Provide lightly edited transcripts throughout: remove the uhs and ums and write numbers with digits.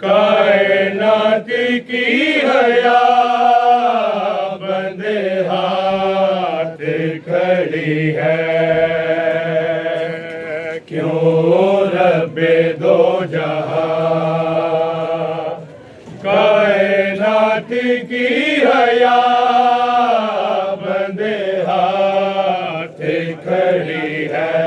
कायनात की हया बंदे हाथ खड़ी है, क्यों रब्बे दो जहां। कायनात की हया बंदे हाथ खड़ी है,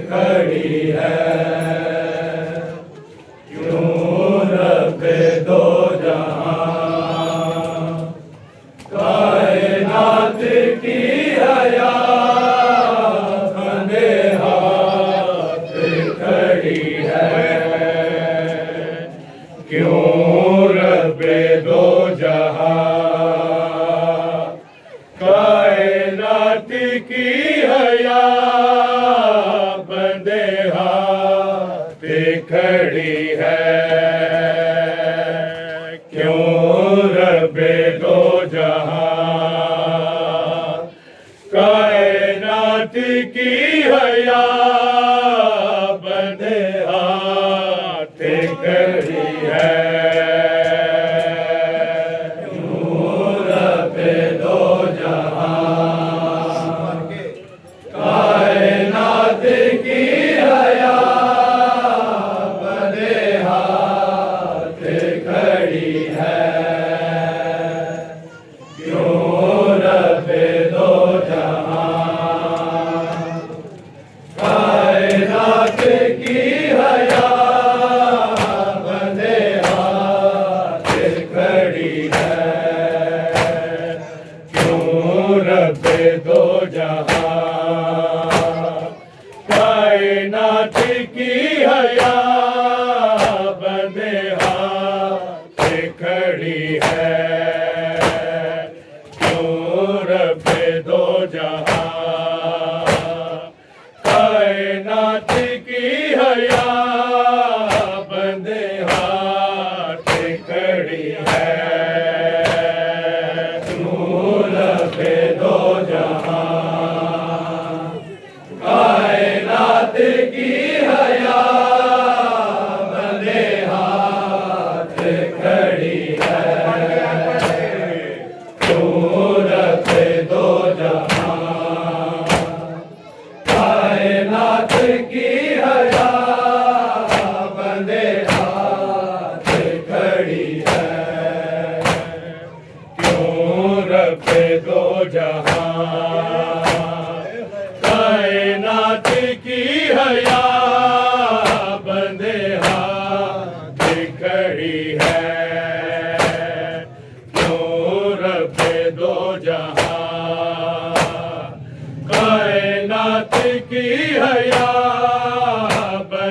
खड़ी है, क्यों रब्बे दो जहां। कायनात की हया बंदे हाथ खड़ी है, क्यों रब्बे दो जहां। कायनात की हया बंदे हाथ खड़ी है, क्यों रब्बे दो जहां। कायनात की हया बंदे हाथ खड़ी है, क्यों रब्बे दो जहां। कायनात की हया बंदे हाथ खड़ी है, क्यों रब्बे दो जहां। कायनात की हया बंदे हाथ खड़ी है, क्यों रब्बे दो जहां। कायनात की हया बंदे हाथ खड़ी है, क्यों रब्बे दो जहां। कायनात की हया बंदे हाथ खड़ी है, क्यों रब्बे दो जहां। कायनात की हया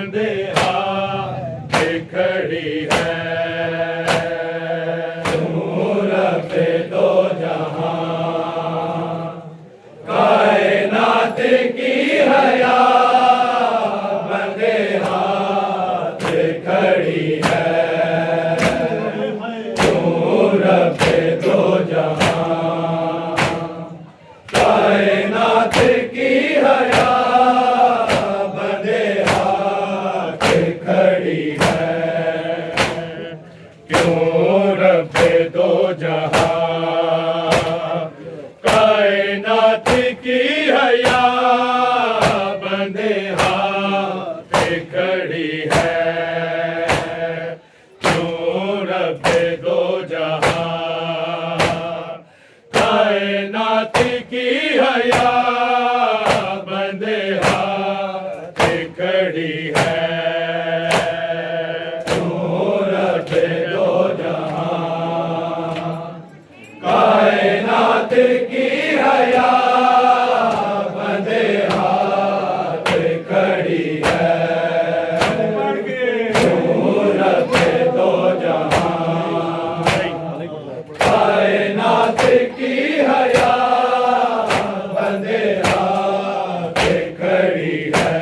बंदे हाथ खड़ी है। रब्बे दो जहां कायनात की हया बंदे हाथ खड़ी है। रब्बे दो जहां कायनात की हया बंदे हाथ खड़ी है। क्यों रब्बे दो जहां कायनात की हया बंदे हाथ खड़ी है। क्यों रब्बे दो जहां कायनात की हया बंदे हाथ खड़ी है। रब्बे दो जहां कायनात की हया बंदे हाथ खड़ी है। रब्बे दो जहां कायनात की हया बंदे हाथ खड़ी है।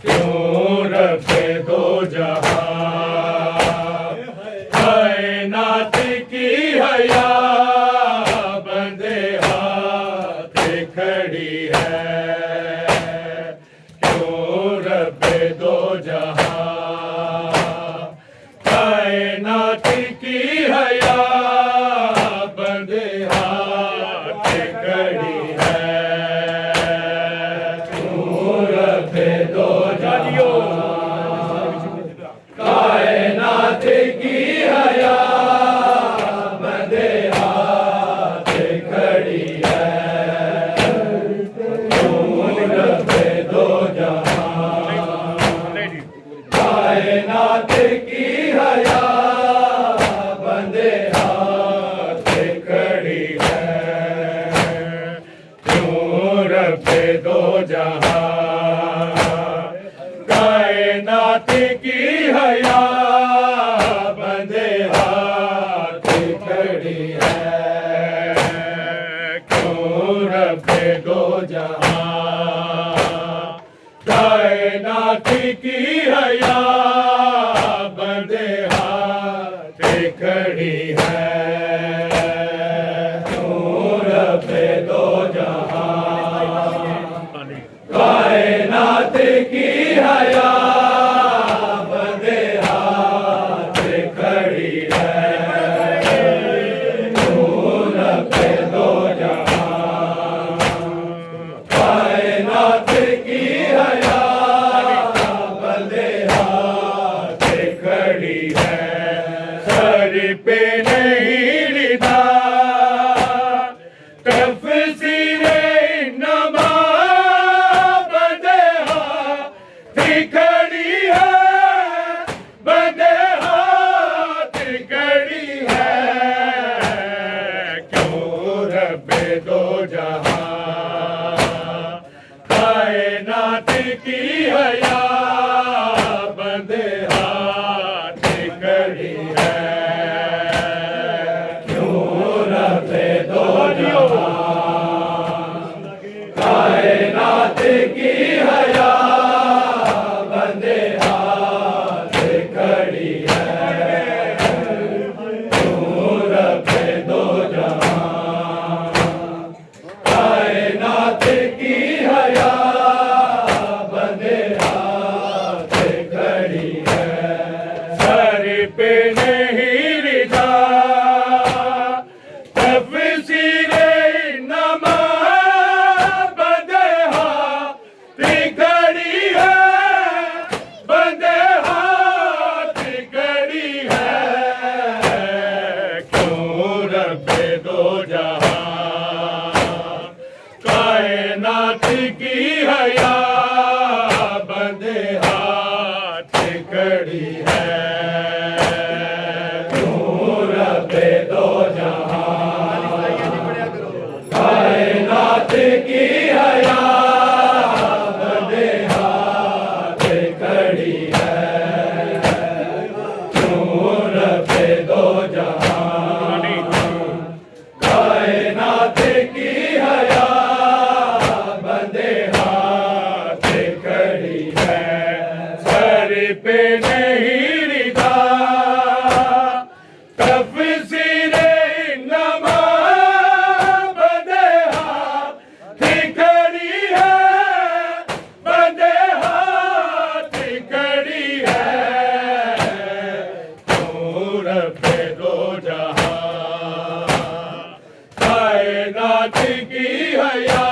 क्यों रब्बे दो जहां कायनात की हया बंदे हाथ खड़ी है। क्यों रब्बे दो जहां कायनात की हया बंदे हाथ खड़ी है। क्यों रब्बे दो जहां कायनात की हया बंदे हाथ खड़ी है। क्यों रब्बे दो जहां कायनात की हया बंदे हाथ खड़ी है। क्यों रब्बे दो जहां कायनात की हया बंदे हाथ खड़ी है। क्यों रब्बे दो जहां कायनात की हया बंदे हाथ खड़ी है। क्यों रब्बे दो जहां कायनात की हया बंदे हाथ खड़ी है। क्यों रब्बे दो जहां कायनात की हया बंदे हाथ खड़ी है। सर पे नहीं लिखा तफसीरे नमा बंदे हाथ खड़ी है। बंदे हाथ खड़ी है। क्यों रब्बे दो जहां कायनात की हया बंदे हाथ खड़ी है। क्यों रब्बे दो जहां कायनात की हया बंदे हाथ खड़ी है। क्यों रब्बे दो जहां कायनात की हया बंदे हाथ खड़ी है। सर पे नहीं लिखा तफसीरे नमा बंदे हाथ खड़ी है। बंदे हाथ खड़ी है। क्यों रब्बे दो जहां कायनात की हया बंदे हाथ खड़ी है। क्यों रब्बे दो जहां कायनात की हया बंदे हाथ पे नहीं रिदा तफसीरे नमा बंदे हाथ खड़ी है बंदे हाथ खड़ी है तू रब्बे दो जहां कायनात की हया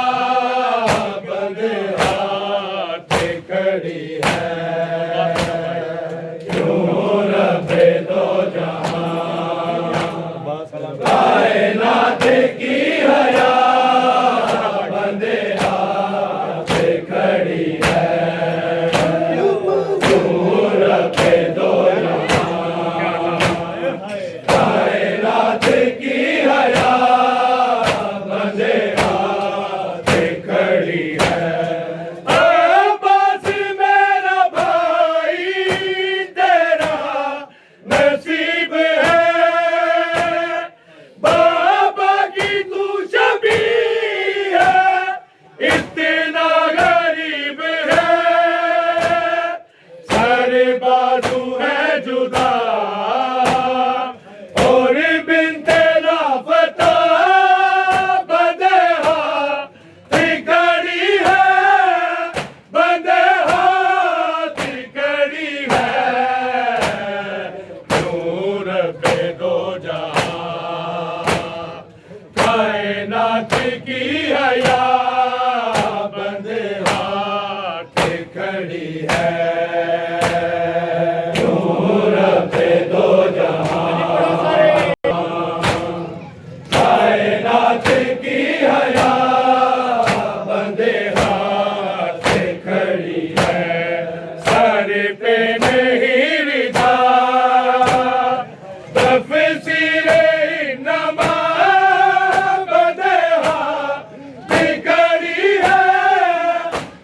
बंदे हाथ खड़ी है कायनात की हया बंदे हाथ खड़ी है दूर पे दो कायनात की हया बंदे हाथ खड़ी है अब्बास मेरा भाई तेरा नसीब है इतना गरीब है सारे बाजू है जुदा और बिनते लापता बंदे हाथ खड़ी है बंदे हाथ खड़ी है नूर पे दो जहां कायनात की हया खड़ी है नूर पे दो जहां कायनात की हया बंदे हाथ खड़ी है सारे पे नहीं रिदा तफसीरे नमा बंदे हाथ खड़ी है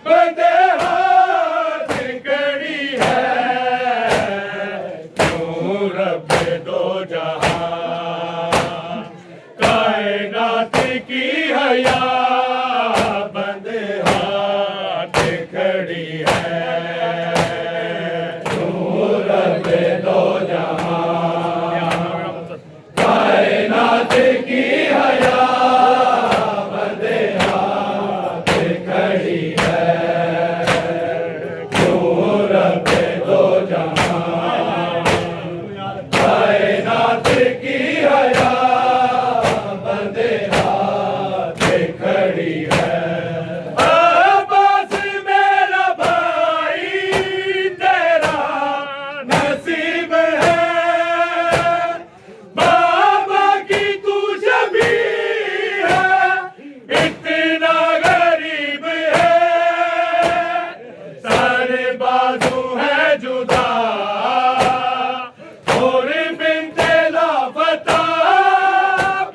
बंदे दो जहां कायनात की हया बंदे हाथ खड़ी है नूर पे दो जहां कायनात की हया बंदे हाथ खड़ी है नूर पे दो जहां कायनात की हया बंदे हाथ खड़ी है अब्बास मेरा भाई तेरा नसीब है बाबा की तू शबी है इतना गरीब है सारे बाजू है जुदा और बिनते लापता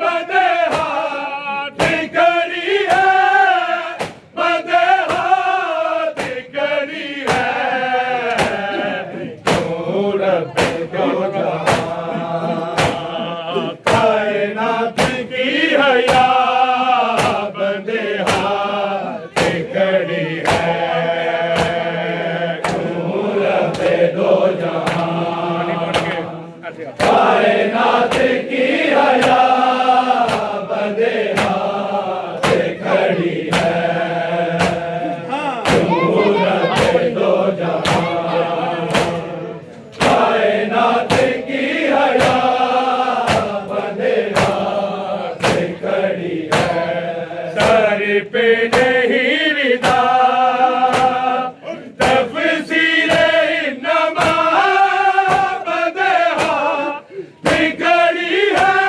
बंदे हाथ खड़ी है बंदे हाथ खड़ी है नूर पे दो जहां कायनात की हया बंदे हाथ खड़ी है नूर पे दो जहां कायनात की हया बंदे हाथ खड़ी है नूर पे दो जहां कायनात की हया बंदे हाथ खड़ी है सर पे नहीं रिदा तफसीरे नमा बंदे हाथ खड़ी है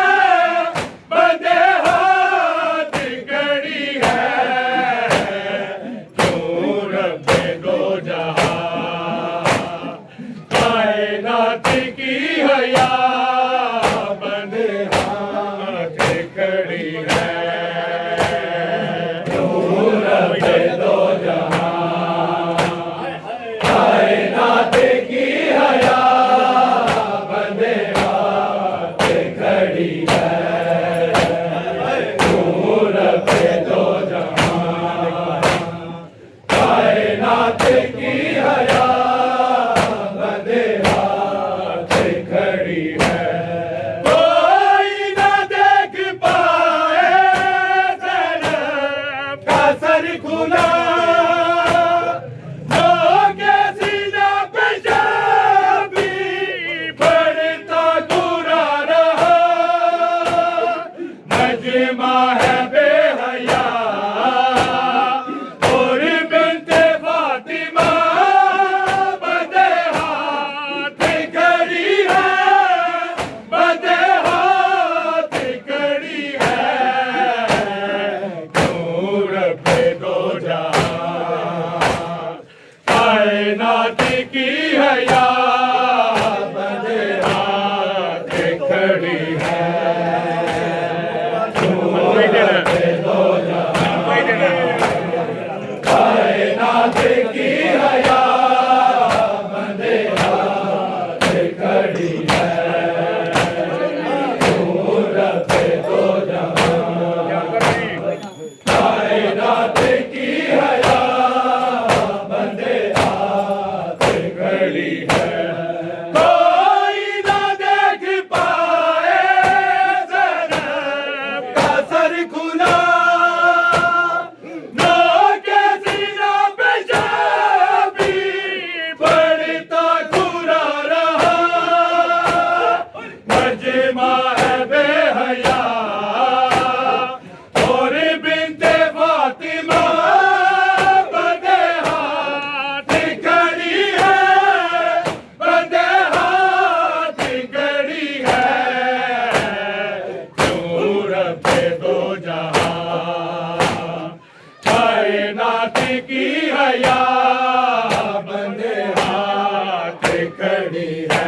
खड़ी है।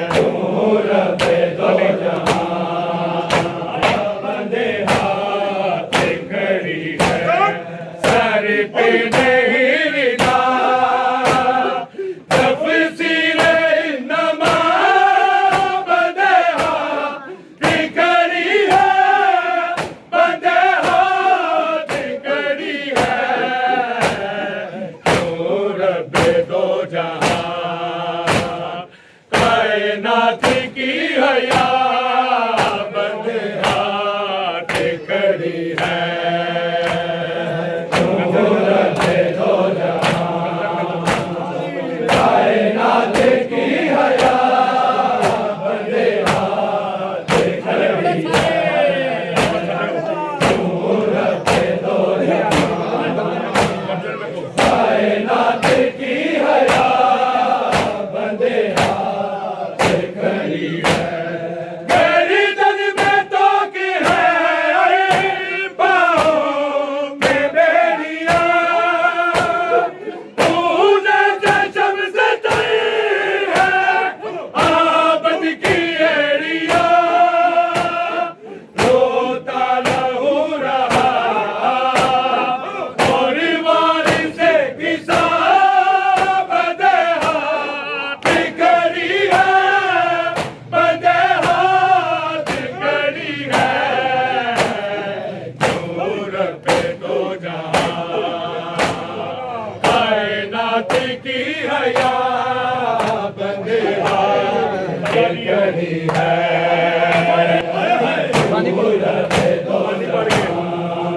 नूर पे दो जहां बंदे हाथ खड़ी है। सर पे नहीं रिदा तफसीरे नमा बंदे हाथ खड़ी है। बंदे हाथ खड़ी है। नूर पे दो जहां कायनात की हया बंदे हाथ खड़ी है। नूर पे दो जहां कायनात की हया बंदे हाथ खड़ी है। नूर पे दो कायनात की हया बंदे हाथ खड़ी है। गर्दन में तो की है बाहों में बेड़िया तूने चश्म से तई है आबद की एड़िया। रोता लहू रहा और वारिस से किसा बंदे हाथ खड़ी है। बंदे हाथ खड़ी है। नूर पे दो जहां कायनात की हया बंदे हाथ खड़ी है। नूर पे दो जहां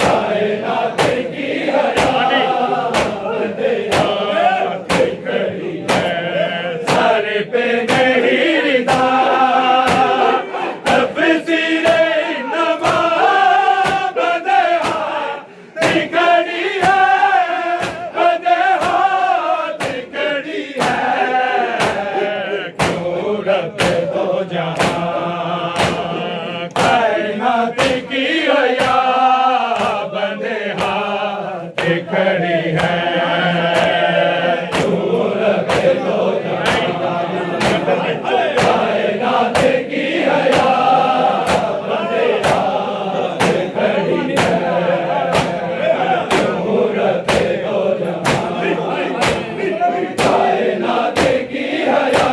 कायनात की हया बंदे हाथ खड़ी है। सर पे नहीं रिदा तफसीरे नमा बंदे हाथ खड़ी है। बंदे हाथ खड़ी है। नूर पे दो जहां कायनात की हया बंदे हाथ खड़ी है। नूर पे दो कायनात की हया बंदे हाथ खड़ी है। नूर पे दो कायनात की हया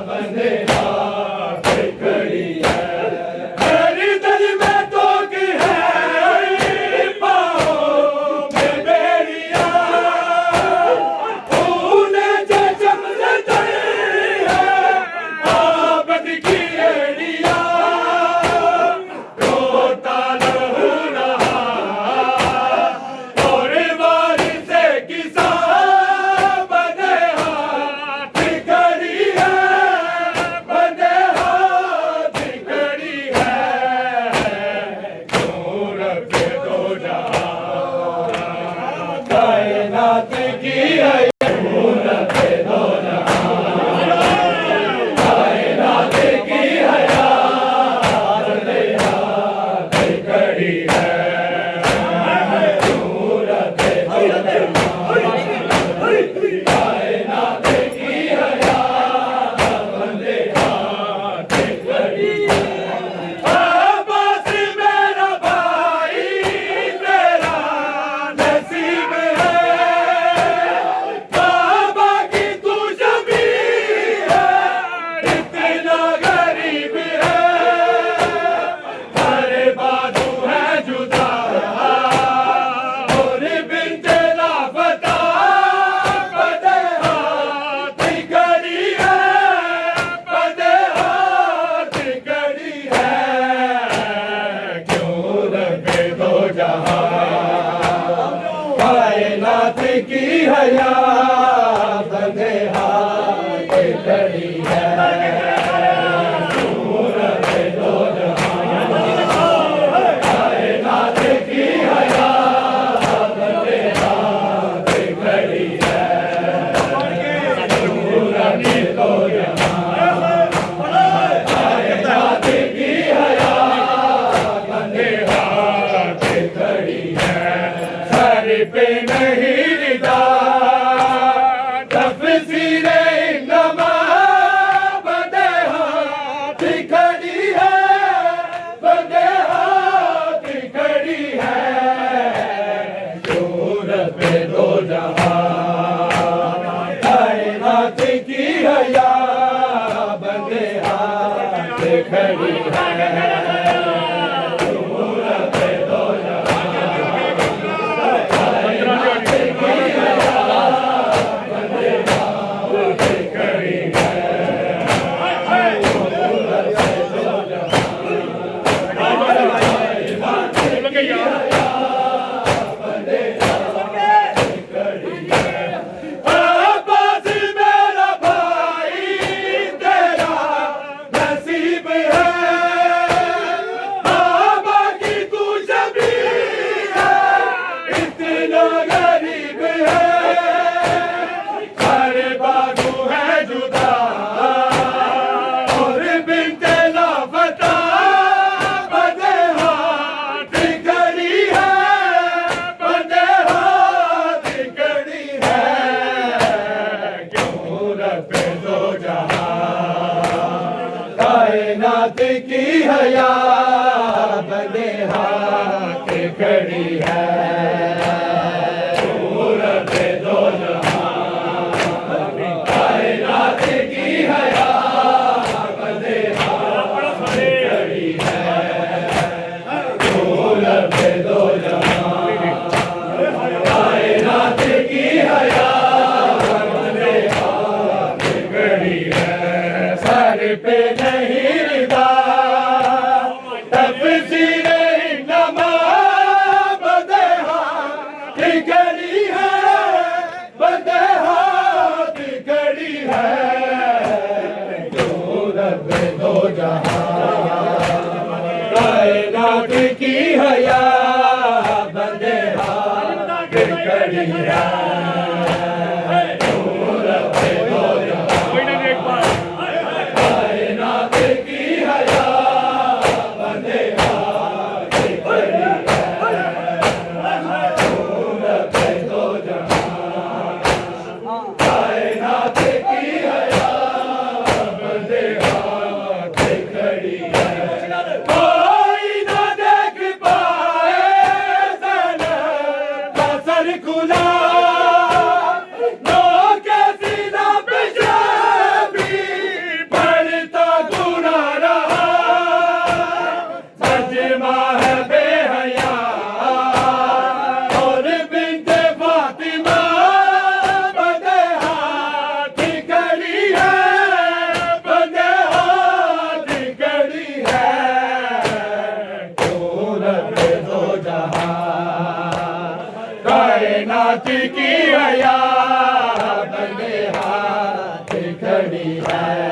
बंदे हाथ खड़ी है। गर्दन में तो की है बाहों में बेड़िया तूने चश्म से तई है आबद की एड़िया। रोता लहू रहा और वारिस से किसा बंदे हाथ खड़ी है। बंदे हाथ खड़ी है। नूर पे दो जहां कायनात की है। नूर पे दो जहां कायनात की हया बंदे हाथ खड़ी है। नूर पे दो कायनात की हया बंदे हाथ खड़ी है। अब्बास मेरा भाई तेरा नसीब है। बाबा की तू शबीह है इतना गरीब है। हर बाजू है जुदा और बिनते लापता बंदे हाथ खड़ी है। बंदे हाथ खड़ी है। क्यों रखे दो जहां कायनात की हया बंदे हाथ खड़ी है। नूर पे दो जहां कायनात की हया बंदे हाथ खड़ी है। नूर पे दो जहां कायनात की हया बंदे हाथ खड़ी है। सर पे नहीं रिदा जहां कायनात की हया बंदे हाथ खड़ी है कायनात की हया बंदे हाथ खड़ी है सूरत दो जहां कायनात की हया बंदे हाथ खड़ी है सूरत दो जहां कायनात की हया बंदे हाथ खड़ी है सर पे नहीं रिदा तफसीरे नमा बंदे हाथ खड़ी है बंदे हाथ खड़ी है जो रब दो जहां कायनात की हया बंदे हाथ खड़ी है कायनात की हया बंदे हाथ खड़ी है सूरत दो जहां कायनात की हया बंदे हाथ खड़ी है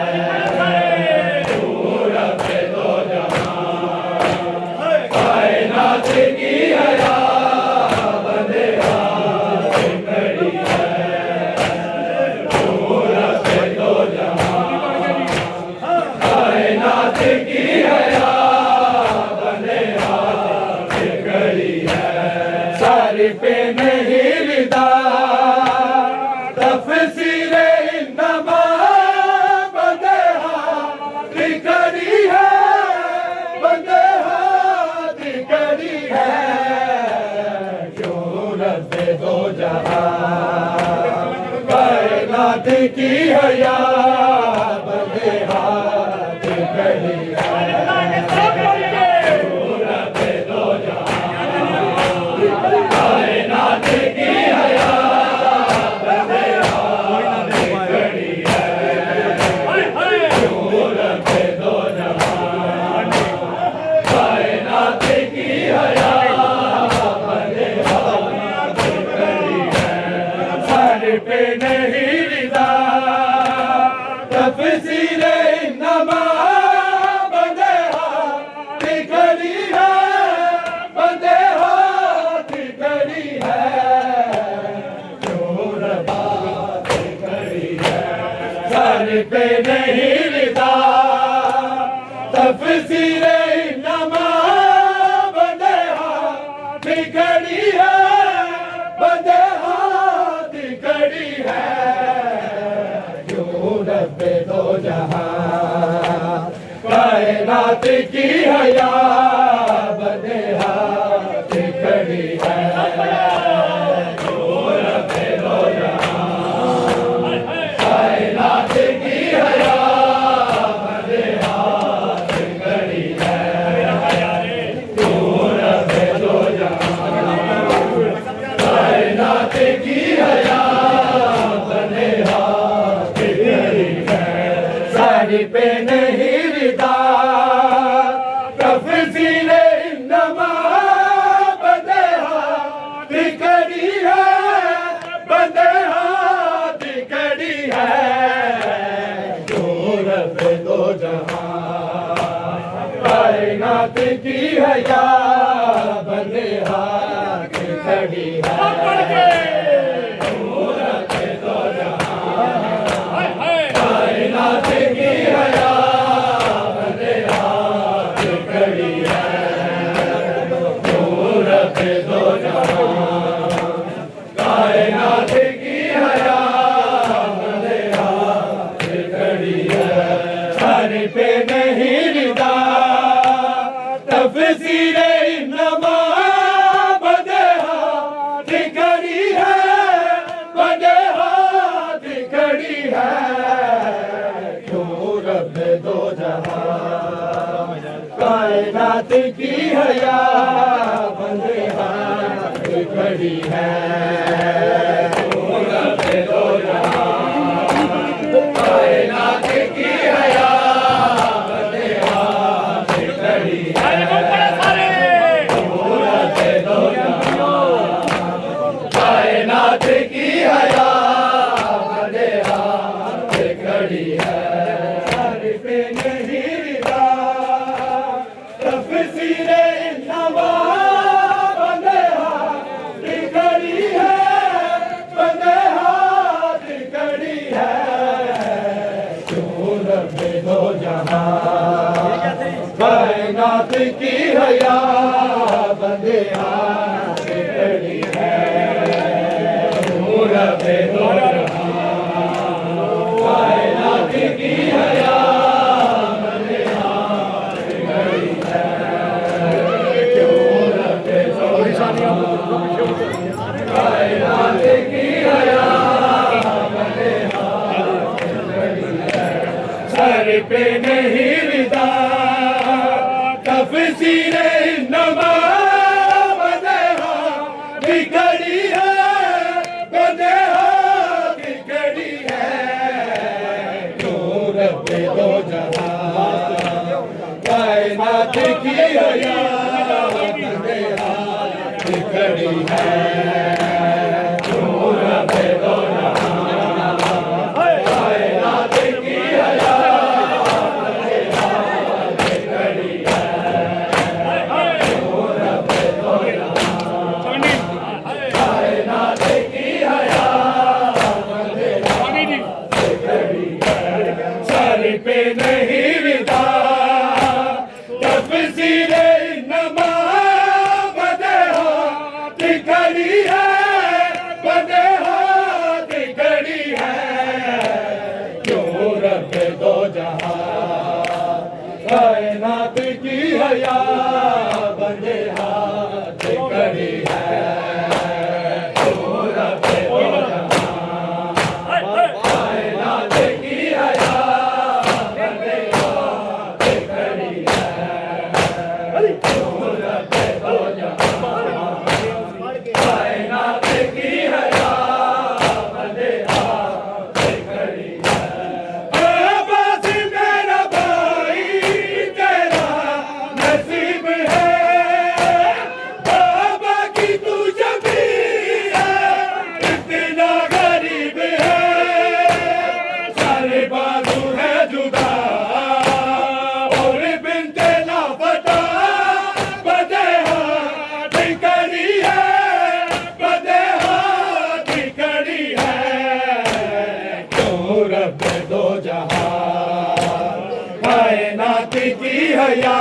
सूरत दो जहां कायनात की हया बंदे हाथ खड़ी है सर पे नहीं रिदा तफसीरे नमा बंदे हाथ खड़ी है बंदे हाथ खड़ी है जो रब दो जहां कायनात की हया बंदे हाथ खड़ी है कायनात की हया बंदे हाथ खड़ी है सूरत दो जहां कायनात की हया बंदे हाथ खड़ी है सर पे नहीं रिदा तफसीरे नमा बंदे हाथ खड़ी है बंदे हाथ खड़ी है जो रब हाथ खड़ी है सर पे नहीं रिदा तफसीरे नमा बंदे हाथ खड़ी है बंदे हाथ खड़ी है जो रब दो जहां कायनात की हया बंदे हाथ खड़ी है जो रब जहां कायनात की हया बंदे हाथ खड़ी है मूरत दो जहां कायनात की हया बंदे हाथ खड़ी है मूरत दो जहां कायनात की हया बंदे हाथ खड़ी है सर पे नहीं रिदा तफसीरे नमा बंदे हाथ खड़ी है बंदे हाथ खड़ी है क्यों रब दो जहां कायनात की हया बंदे हाथ खड़ी है क्यों रब दो जहां कायनात की हया बंदे हाथ खड़ी है कायनात की हया बंदे हाथ खड़ी है सर पे नहीं रिदा तफसीरे नवा बंदे हाथ खड़ी है बंदे हाथ खड़ी है क्यों रब दो जहां कायनात की हया बंदे हाथ खड़ी है रब दो कायनात की हया बंदे हाथ खड़ी है क्यों रब दो कायनात की हया बंदे हाथ खड़ी है सर पे नहीं रिदा तफसीरे नमा बंदे हाथ खड़ी है बंदे हाथ खड़ी है क्यों रब दो जहां कायनात की हया बंदे हाथ खड़ी है क्यों रब दो जहां कायनात की हया बंदे हाथ खड़ी है क्यों रब दो जहां कायनात की हया बंदे हाथ खड़ी है सर पे नहीं रिदा तफसीरे नमा बंदे हाथ खड़ी है बंदे हाथ खड़ी है क्यों रब दो जहां कायनात की हया बंदे हाथ खड़ी है क्यों रब दो जहां कायनात की हया बंदे हाथ खड़ी है क्यों रब दो जहां कायनात की हया बंदे हाथ खड़ी है बस मेरा भाई तेरा नसीब है बाबा की तू जबी है इतना गरीब है सारे बाजू है जुदा और बिन तेरा पता बंदे हाथ खड़ी है बंदे हाथ खड़ी है क्यों रब दो जहां कायनात की हया